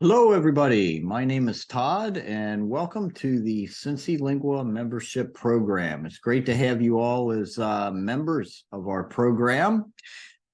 Hello, everybody. My name is Todd, and welcome to the CINCILINGUA membership program. It's great to have you all as members of our program.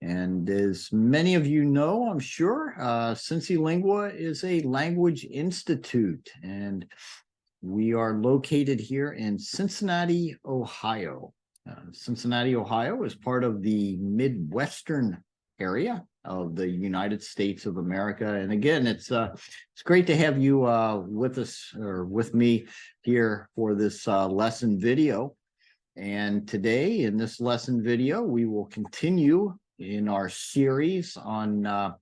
And as many of you know, I'm sure, CINCILINGUA is a language institute, and we are located here in Cincinnati, Ohio. Cincinnati, Ohio is part of the Midwestern area of the United States of America. And again, it's great to have you with us or with me here for this lesson video. And today in this lesson video, we will continue in our series on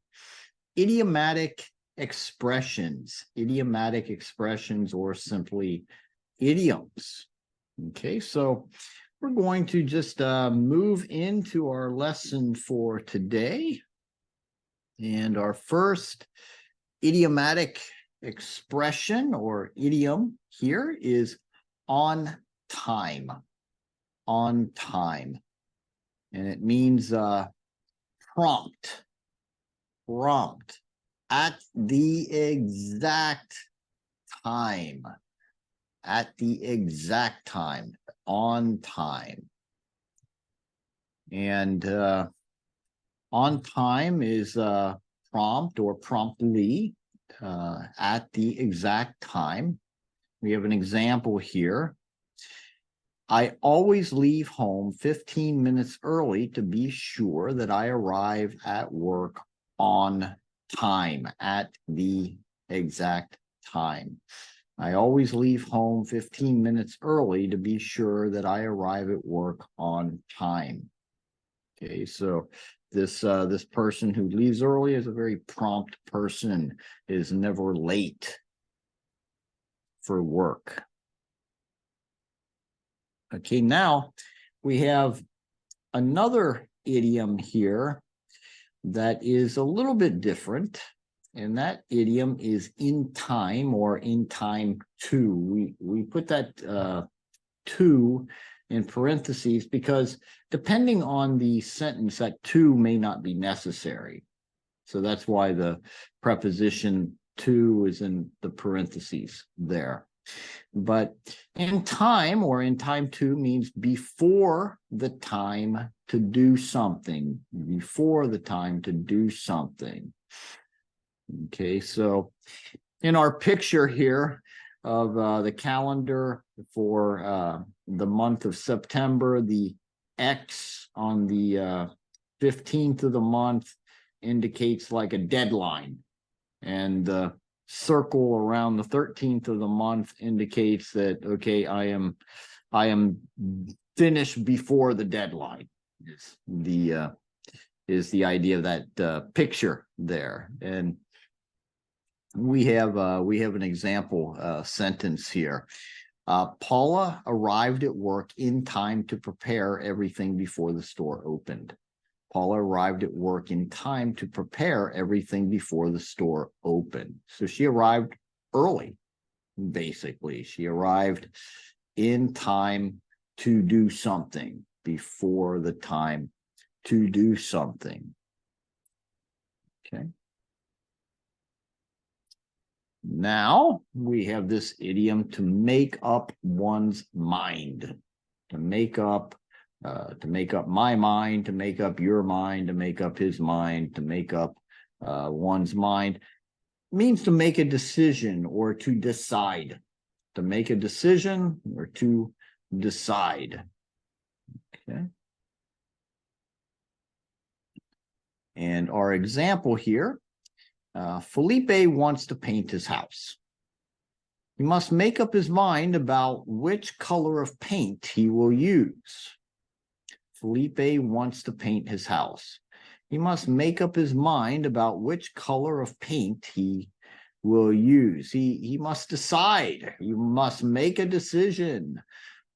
idiomatic expressions, or simply idioms. Okay, so we're going to just move into our lesson for today. And our first idiomatic expression or idiom here is on time. On time. And it means prompt. Prompt. At the exact time. At the exact time. On time. And on time is prompt or promptly at the exact time. We have an example here. I always leave home 15 minutes early to be sure that I arrive at work on time, at the exact time. I always leave home 15 minutes early to be sure that I arrive at work on time. Okay, so this person who leaves early is a very prompt person, is never late for work. Okay, now we have another idiom here that is a little bit different, and that idiom is in time or in time to. We put that to in parentheses because depending on the sentence, that to may not be necessary. So that's why the preposition to is in the parentheses there. But in time or in time to means before the time to do something, before the time to do something. Okay, so in our picture here of the calendar for the month of September, the X on the 15th of the month indicates like a deadline, and the circle around the 13th of the month indicates that, okay, I am finished before the deadline is the idea of that picture there. And we have an example sentence here. Paula arrived at work in time to prepare everything before the store opened. Paula arrived at work in time to prepare everything before the store opened. So she arrived early, basically. She arrived in time to do something, before the time to do something. Okay. Now we have this idiom to make up one's mind, to make up my mind, to make up your mind, to make up his mind, to make up one's mind. It means to make a decision or to decide, to make a decision or to decide. Okay. And our example here, Felipe wants to paint his house. He must make up his mind about which color of paint he will use. Felipe wants to paint his house. He must make up his mind about which color of paint he will use. He must decide. You must make a decision.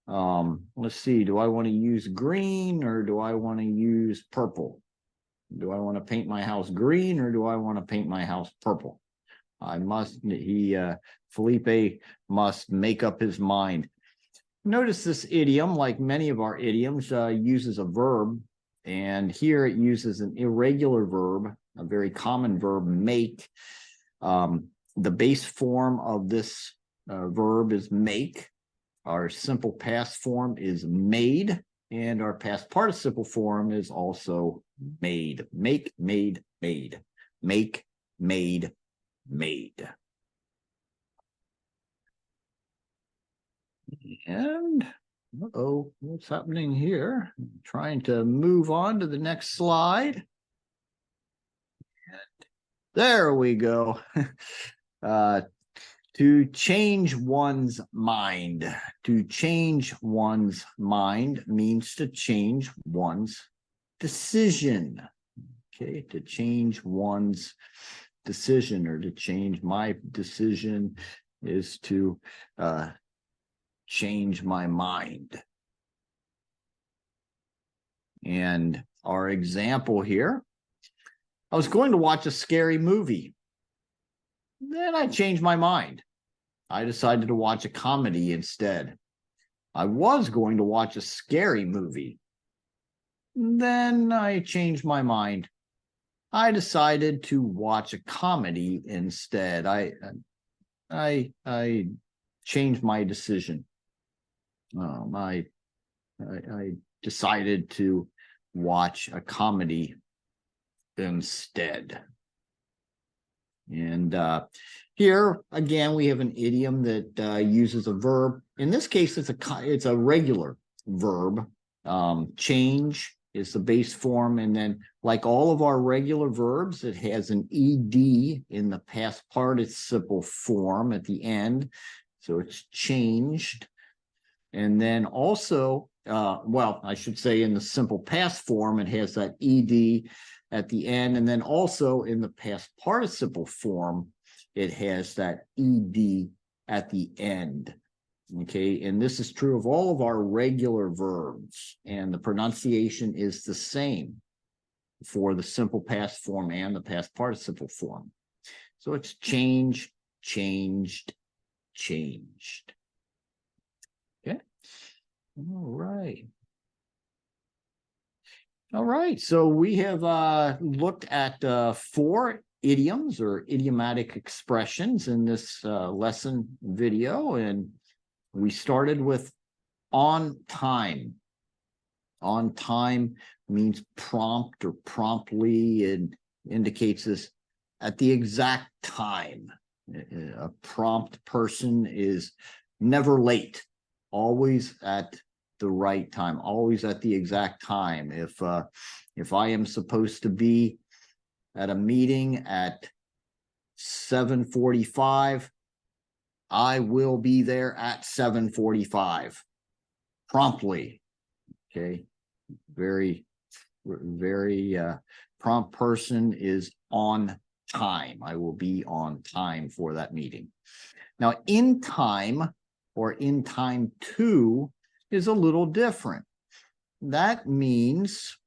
Let's see, do I want to use green or do I want to use purple? Do I want to paint my house green or do I want to paint my house purple? Felipe must make up his mind. Notice this idiom, like many of our idioms, uses a verb, and here it uses an irregular verb, a very common verb, make. the base form of this verb is make. Our simple past form is made, and our past participle form is also made. Make, made, made. Make, made, made. And, uh-oh, what's happening here? I'm trying to move on to the next slide. And there we go. To change one's mind. To change one's mind means to change one's decision. Okay, to change one's decision, or to change my decision, is to change my mind. And our example here, I was going to watch a scary movie. Then I changed my mind. I decided to watch a comedy instead. I was going to watch a scary movie. Then I changed my mind. I decided to watch a comedy instead. I changed my decision. I decided to watch a comedy instead. And here again, we have an idiom that uses a verb. In this case, it's a regular verb. Change is the base form, and then, like all of our regular verbs, it has an ed in the past participle form at the end, so it's changed. And then also, well, I should say in the simple past form, it has that ed at the end, and then also in the past participle form, it has that ed at the end. Okay, and this is true of all of our regular verbs, and the pronunciation is the same for the simple past form and the past participle form. So it's change, changed, changed. Okay, all right. All right, so we have looked at 4 idioms or idiomatic expressions in this lesson video, and we started with on time. On time means prompt or promptly, and indicates this at the exact time. A prompt person is never late, always at the right time, always at the exact time. If I am supposed to be at a meeting at 7:45, I will be there at 7:45 promptly. Okay, very prompt person is on time. I will be on time for that meeting. Now, in time or in time to is a little different. That means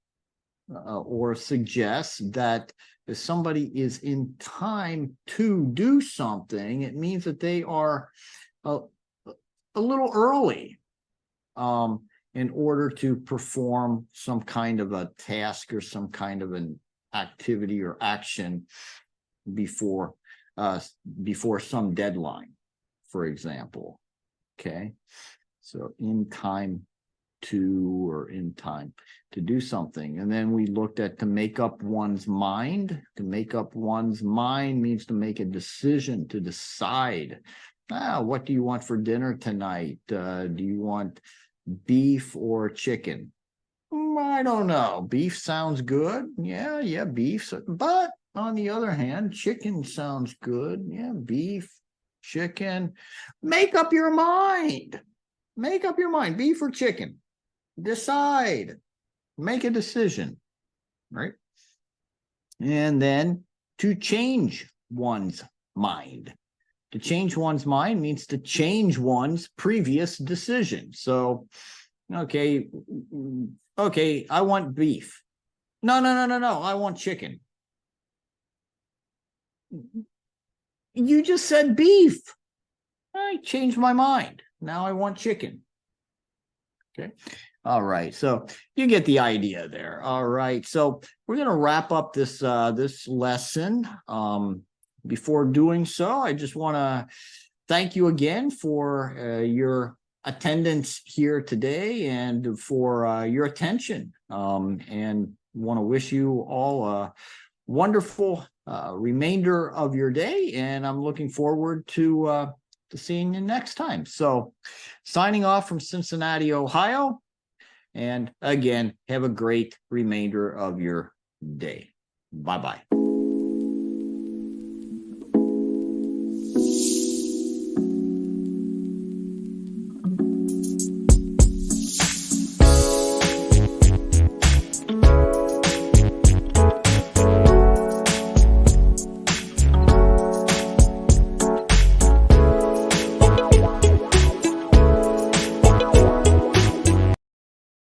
or suggests that if somebody is in time to do something, it means that they are a little early in order to perform some kind of a task or some kind of an activity or action before some deadline, for example. Okay, so in time to, or in time to do something. And then we looked at to make up one's mind. To make up one's mind means to make a decision, to decide. What do you want for dinner tonight? Do you want beef or chicken? I don't know. Beef sounds good. Yeah, beef. But on the other hand, chicken sounds good. Yeah, beef, chicken. Make up your mind. Make up your mind. Beef or chicken. Decide. Make a decision. Right? And then to change one's mind. To change one's mind means to change one's previous decision. So, okay, I want beef. No, I want chicken. You just said beef. I changed my mind. Now I want chicken. Okay. All right. So you get the idea there. All right. So we're going to wrap up this this lesson. before doing so, I just want to thank you again for your attendance here today and for your attention. And want to wish you all a wonderful remainder of your day. And I'm looking forward to seeing you next time. So signing off from Cincinnati, Ohio. And again, have a great remainder of your day. Bye-bye.